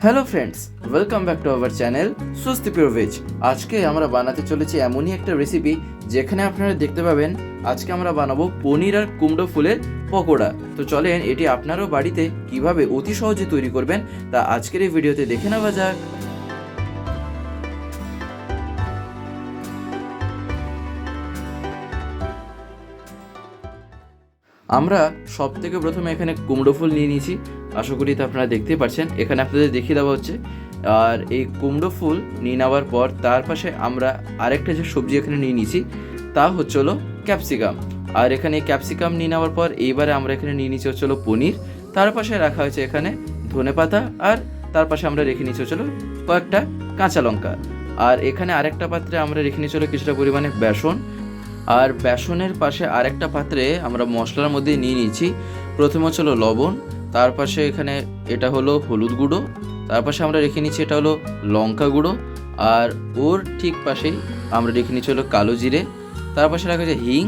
Hello friends, welcome back to our channel Susti pure veg. আজকে আমরা বানাতে চলেছি এমনই একটা রেসিপি যেখানে আপনারা দেখতে পাবেন আজকে আমরা বানাবো পনির আর কুমড়ো ফুলের পকোড়া। তো চলেন এটি আপনারও বাড়িতে কিভাবে অতি সহজে তৈরি করবেন তা আজকের এই ভিডিওতে দেখে নেওয়া যাক। আমরা সব থেকে প্রথমে এখানে কুমড়ো ফুল নিয়ে নিয়েছি। আশা করি তো আপনারা দেখতেই পাচ্ছেন, এখানে আপনাদের দেখিয়ে দেওয়া হচ্ছে। আর এই কুমড়ো ফুল নিয়ে নেওয়ার পর তার পাশে আমরা আরেকটা যে সবজি এখানে নিয়ে নিয়েছি তা হচ্ছে হলো ক্যাপসিকাম। আর এখানে ক্যাপসিকাম নিয়ে নেওয়ার পর এইবারে আমরা এখানে নিয়ে নিচ্ছি হচ্ছে হলো পনির। তার পাশে রাখা হয়েছে এখানে ধনেপাতা, আর তার পাশে আমরা রেখে নিচ্ছি হচ্ছে হলো কয়েকটা কাঁচা লঙ্কা। আর এখানে আরেকটা পাত্রে আমরা রেখে নিচ্ছি হলো কিছুটা পরিমাণে বেসন। আর বেসনের পাশে আরেকটা পাত্রে আমরা মশলার মধ্যে নিয়ে নিয়েছি প্রথমে হচ্ছে হলো লবণ, তার পাশে এখানে এটা হলো হলুদ গুঁড়ো, তার পাশে আমরা রেখে নিচ্ছি এটা হলো লঙ্কা গুঁড়ো, আর ওর ঠিক পাশেই আমরা রেখে নিচ্ছি হলো কালো জিরে, তার পাশে রাখা আছে হিং,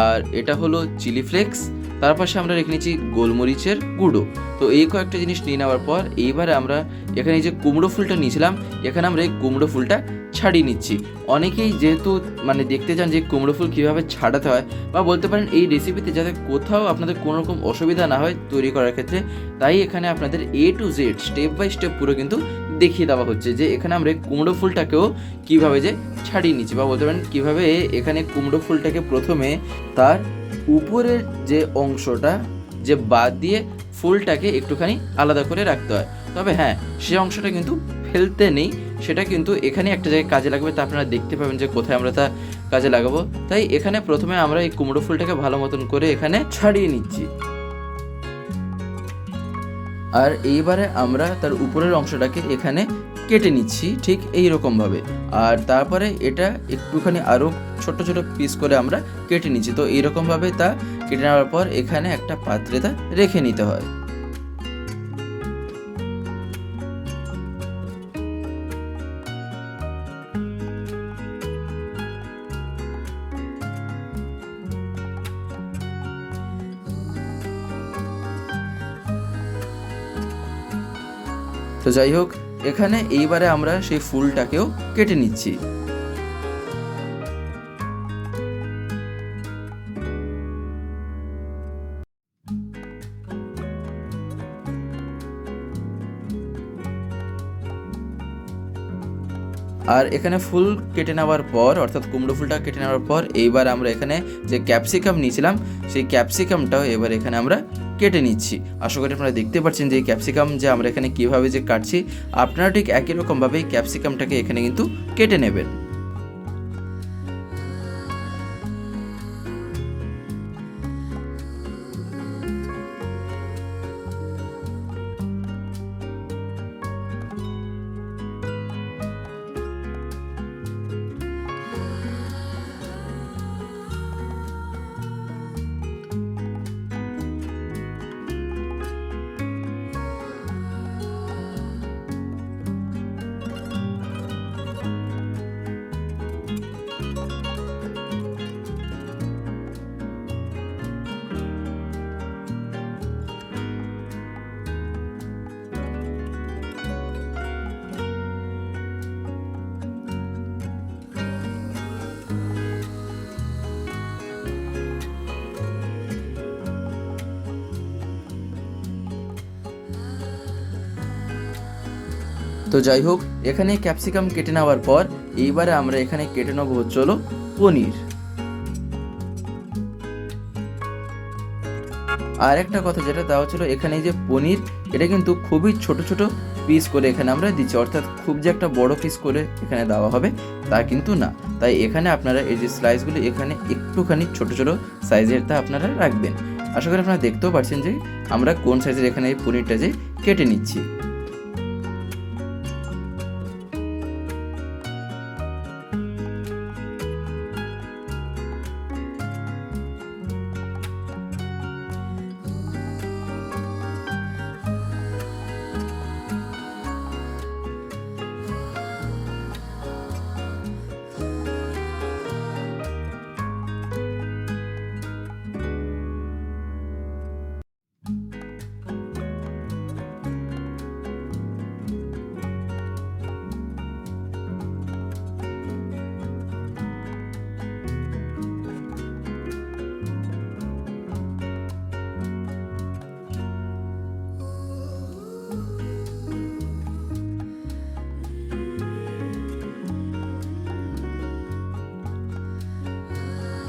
আর এটা হলো চিলি ফ্লেক্স, তার পাশে আমরা রেখে নিচ্ছি গোলমরিচের গুঁড়ো। তো এই কয়েকটা জিনিস নিয়ে নেওয়ার পর এইবারে আমরা এখানে যে কুমড়ো ফুলটা নিয়েছিলাম এখানে আমরা এই কুমড়ো ফুলটা ছাড়িয়ে নিচ্ছি। অনেকেই যেহেতু দেখতে চান যে কুমড়ো ফুল কীভাবে ছাড়াতে হয়, বা বলতে পারেন এই রেসিপিতে যাতে কোথাও আপনাদের কোনো রকম অসুবিধা না হয় তৈরি করার ক্ষেত্রে, তাই এখানে আপনাদের A to Z step by step পুরো কিন্তু দেখিয়ে দেওয়া হচ্ছে যে এখানে আমরা কুমড়ো ফুলটাকেও কীভাবে যে ছাড়িয়ে নিচ্ছি, বা বলতে পারেন কীভাবে এখানে কুমড়ো ফুলটাকে প্রথমে তার উপরের যে অংশটা যে বাদ দিয়ে ফুলটাকে একটুখানি আলাদা করে রাখতে হয়। তবে হ্যাঁ, সে অংশটা কিন্তু ফেলতে নেই, সেটা কিন্তু এখানে একটা জায়গায় কাজে লাগবে। তা আপনারা দেখতে পাবেন যে কোথায় আমরা তা কাজে লাগাবো। তাই এখানে প্রথমে আমরা এই কুমড়ো ফুলটাকে ভালো মতন করে এখানে ছাড়িয়ে নিচ্ছি। আর এইবারে আমরা তার উপরের অংশটাকে এখানে কেটে নিচ্ছি ঠিক এই রকমভাবে। আর তারপরে এটা একটুখানি আরও ছোট ছোট পিস করে আমরা কেটে নিচ্ছি। তো এইরকমভাবে তা কেটে নেওয়ার পর এখানে একটা পাত্রে তা রেখে নিতে হয়। তো যাই হোক, এখানে এইবারে আমরা সেই ফুলটাকেও কেটে নিচ্ছি। আর এখানে ফুল কেটে নেওয়ার পর, অর্থাৎ কুমড়ো ফুলটা কেটে নেওয়ার পর এইবার আমরা এখানে যে ক্যাপসিকাম নিয়েছিলাম সেই ক্যাপসিকামটাও এবার এখানে আমরা কেটে নিচ্ছি। আশা করি আপনারা দেখতে পাচ্ছেন যে এই ক্যাপসিকাম যে আমরা এখানে কীভাবে যে কাটছি, আপনারা ঠিক একই রকমভাবেই ক্যাপসিকামটাকে এখানে কিন্তু কেটে নেবেন। তো যাই হোক, এখানে ক্যাপসিকাম কেটে নেওয়ার পর এইবারে আমরা এখানে কেটে নেবো হচ্ছে হলো পনির। আর একটা কথা যেটা তা হচ্ছিল, এখানে যে পনির এটা কিন্তু খুবই ছোট ছোট পিস করে এখানে আমরা দিচ্ছি, অর্থাৎ খুব যে একটা বড় পিস করে এখানে দেওয়া হবে তা কিন্তু না। তাই এখানে আপনারা এই যে স্লাইসগুলো এখানে একটুখানি ছোট ছোট সাইজের তা আপনারা রাখবেন। আশা করি আপনারা দেখতেও পাচ্ছেন যে আমরা কোন সাইজের এখানে এই পনিরটা যে কেটে নিচ্ছি।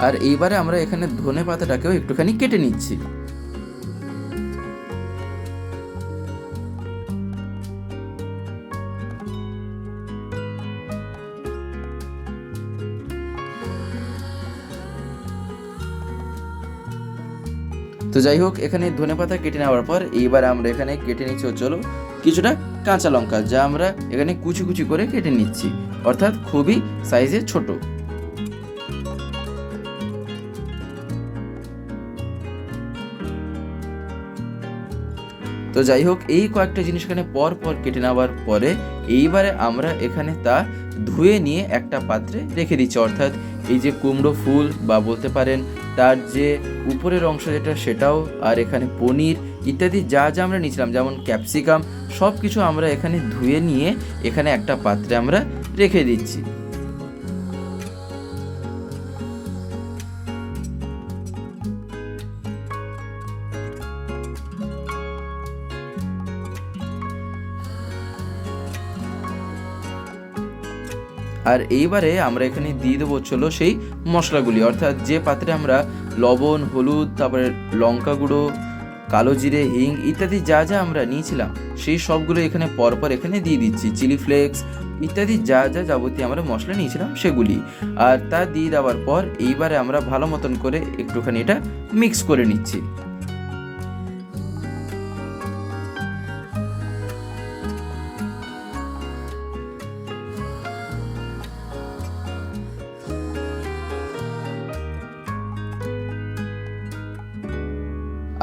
আর এইবারে আমরা এখানে ধনে পাতাটাকেও একটুখানি কেটে নিচ্ছি। তো যাই হোক, এখানে ধনেপাতা কেটে নেওয়ার পর এইবার আমরা এখানে কেটে নিচ্ছি চলো কিছুটা কাঁচা লঙ্কা, যা আমরা এখানে কুচি কুচি করে কেটে নিচ্ছি, অর্থাৎ খুবই সাইজে ছোট। তো যাই হোক, এই কয়েকটা জিনিস এখানে পর পর কেটে নেওয়ার পরে এইবারে আমরা এখানে তা ধুয়ে নিয়ে একটা পাত্রে রেখে দিচ্ছি, অর্থাৎ এই যে কুমড়ো ফুল বা বলতে পারেন তার যে উপরের অংশ যেটা সেটাও, আর এখানে পনির ইত্যাদি যা যা আমরা নিয়েছিলাম যেমন ক্যাপসিকাম, সব কিছু আমরা এখানে ধুয়ে নিয়ে এখানে একটা পাত্রে আমরা রেখে দিচ্ছি। আর এইবারে আমরা এখানে দিয়ে দেবো চলো সেই মশলাগুলি, অর্থাৎ যে পাত্রে আমরা লবণ, হলুদ, তারপরে লঙ্কা গুঁড়ো, কালো জিরে, হিং ইত্যাদি যা যা আমরা নিয়েছিলাম সেই সবগুলো এখানে পরপর এখানে দিয়ে দিচ্ছি, চিলি ফ্লেক্স ইত্যাদি যা যা যাবতীয় আমরা মশলা নিয়েছিলাম সেগুলি। আর তা দিয়ে দেওয়ার পর এইবারে আমরা ভালো মতন করে একটুখানি এটা মিক্স করে নিচ্ছি।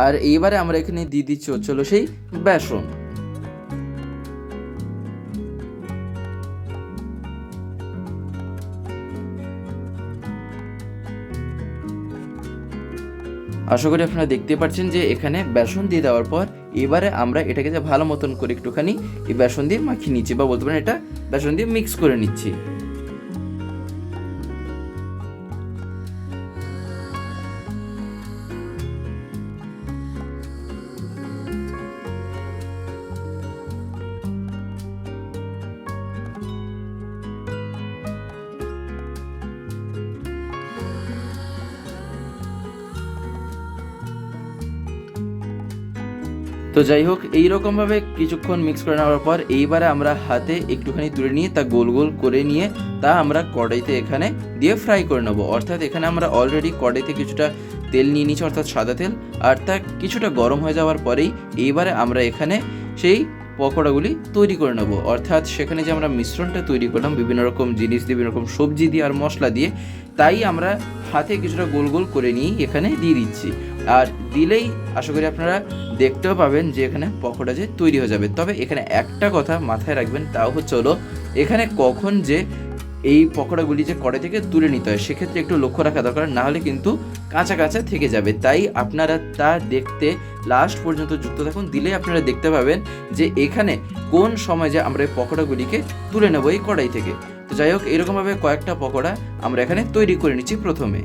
আর এইবারে আমরা এখানে দিয়ে দিচ্ছি হচ্ছিল সেই বেসন। আশা করি আপনারা দেখতে পাচ্ছেন যে এখানে বেসন দিয়ে দেওয়ার পর এবারে আমরা এটাকে যে ভালো মতন করে একটুখানি এই বেসন দিয়ে মাখিয়ে নিচ্ছি, বা বলতে পারেন এটা বেসন দিয়ে মিক্স করে নিচ্ছি। তো যাই হোক, এইরকমভাবে কিছুক্ষণ মিক্স করে নেওয়ার পর এইবারে আমরা হাতে একটুখানি তুলে নিয়ে তা গোল গোল করে নিয়ে তা আমরা কড়াইতে এখানে দিয়ে ফ্রাই করে নেবো। অর্থাৎ এখানে আমরা অলরেডি কড়াইতে কিছুটা তেল নিয়ে নিচ্ছি, অর্থাৎ সাদা তেল, আর তা কিছুটা গরম হয়ে যাওয়ার পরেই এইবারে আমরা এখানে সেই পকোড়াগুলি তৈরি করে নেবো। অর্থাৎ সেখানে যে আমরা মিশ্রণটা তৈরি করলাম বিভিন্ন রকম জিনিস দিয়ে, বিভিন্ন রকম সবজি দিয়ে আর মশলা দিয়ে, তাই আমরা হাতে কিছুটা গোল গোল করে নিয়েই এখানে দিয়ে দিচ্ছি। আর দিলেই আশা করি আপনারা দেখতেও পাবেন যে এখানে পকোড়া যে তৈরি হয়ে যাবে। তবে এখানে একটা কথা মাথায় রাখবেন, তাও হচ্ছে হলো এখানে কখন যে এই পকোড়াগুলি যে কড়াই থেকে তুলে নিতে হয় সেক্ষেত্রে একটু লক্ষ্য রাখা দরকার, না হলে কিন্তু কাঁচা কাঁচা থেকে যাবে। তাই আপনারা তা দেখতে লাস্ট পর্যন্ত যুক্ত থাকুন, দিলে আপনারা দেখতে পাবেন যে এখানে কোন সময় যে আমরা এই পকোড়াগুলিকে তুলে নেবো এই কড়াই থেকে। তো যাই হোক, এরকমভাবে কয়েকটা পকোড়া আমরা এখানে তৈরি করে নিচ্ছি প্রথমে।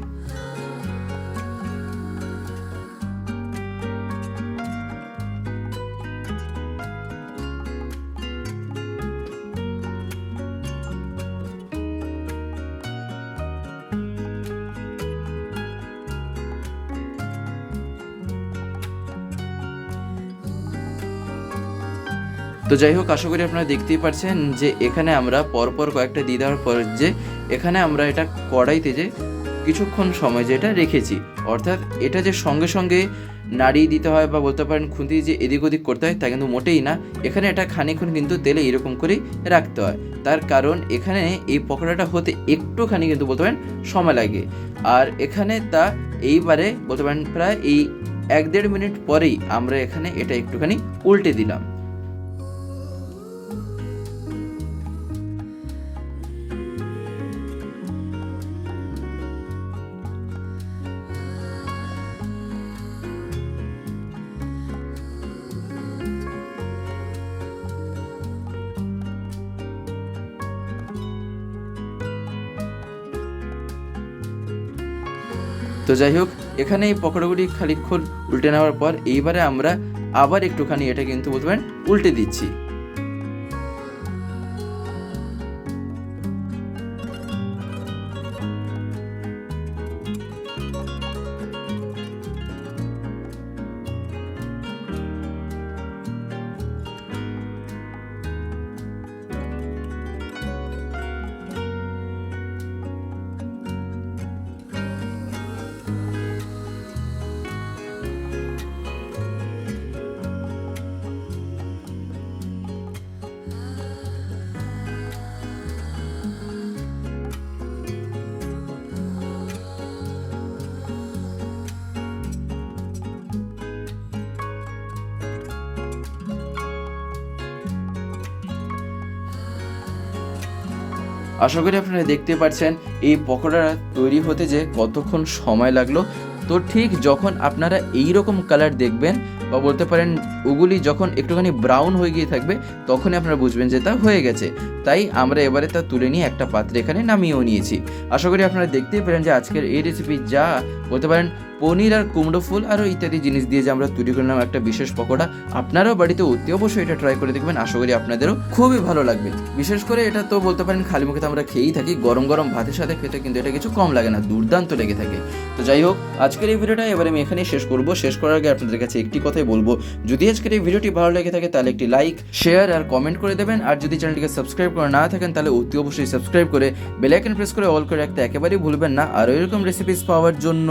তো যাই হোক, আশা করি আপনারা দেখতেই পাচ্ছেন যে এখানে আমরা পরপর কয়েকটা দিয়ে দেওয়ার পর যে এখানে আমরা এটা কড়াইতে যে কিছুক্ষণ সময় যে এটা রেখেছি, অর্থাৎ এটা যে সঙ্গে সঙ্গে নাড়িয়ে দিতে হয় বা বলতে পারেন খুন্তি যে এদিক ওদিক করতে হয় তা কিন্তু মোটেই না। এখানে এটা খানিকক্ষণ কিন্তু তেলে এরকম করেই রাখতে হয়, তার কারণ এখানে এই পকোড়াটা হতে একটুখানি কিন্তু বলতে পারেন সময় লাগে। আর এখানে তা এইবারে বলতে পারেন প্রায় এই 1-1.5 মিনিট পরেই আমরা এখানে এটা একটুখানি উল্টে দিলাম। তো যাই হোক, এখানে এই পকোড়াগুলি খানিকক্ষণ উল্টে নেওয়ার পর এইবারে আমরা আবার একটুখানি এটা কিন্তু বলতে পারেন উল্টে দিচ্ছি। আশা করি আপনারা দেখতে পাচ্ছেন এই পকোড়া তৈরি হতে যে কতক্ষণ সময় লাগলো। তো ঠিক যখন আপনারা এই রকম কালার দেখবেন বা বলতে পারেন ওগুলি যখন একটুখানি ব্রাউন হয়ে গিয়ে থাকবে, তখনই আপনারা বুঝবেন যে তা হয়ে গেছে। তাই আমরা এবারে তা তুলে নিয়ে একটা পাত্রে এখানে নামিয়েও নিয়েছি। আশা করি আপনারা দেখতেই পেলেন যে আজকের এই রেসিপি যা বলতে পারেন পনির আর কুমড়ো ফুল আরও ইত্যাদি জিনিস দিয়ে যে আমরা তৈরি করলাম একটা বিশেষ পকোড়া, আপনারাও বাড়িতে অতি অবশ্যই এটা ট্রাই করে দেখবেন। আশা করি আপনাদেরও খুবই ভালো লাগবে। বিশেষ করে এটা তো বলতে পারেন খালি মুখে তো আমরা খেয়েই থাকি, গরম গরম ভাতের সাথে খেতে কিন্তু এটা কিছু কম লাগে না, দুর্দান্ত লেগে থাকে। তো যাই হোক, আজকের এই ভিডিওটা এবারে আমি এখানেই শেষ করব। শেষ করার আগে আপনাদের কাছে একটি কথাই বলবো, যদি আজকের এই ভিডিওটি ভালো লেগে থাকে তাহলে একটি লাইক, শেয়ার আর কমেন্ট করে দেবেন। আর যদি চ্যানেলটিকে সাবস্ক্রাইব করে না থাকেন তাহলে অতি অবশ্যই সাবস্ক্রাইব করে বেল আইকন প্রেস করে অল করে রাখতে একেবারেই ভুলবেন না, আর এরকম রেসিপিস পাওয়ার জন্য।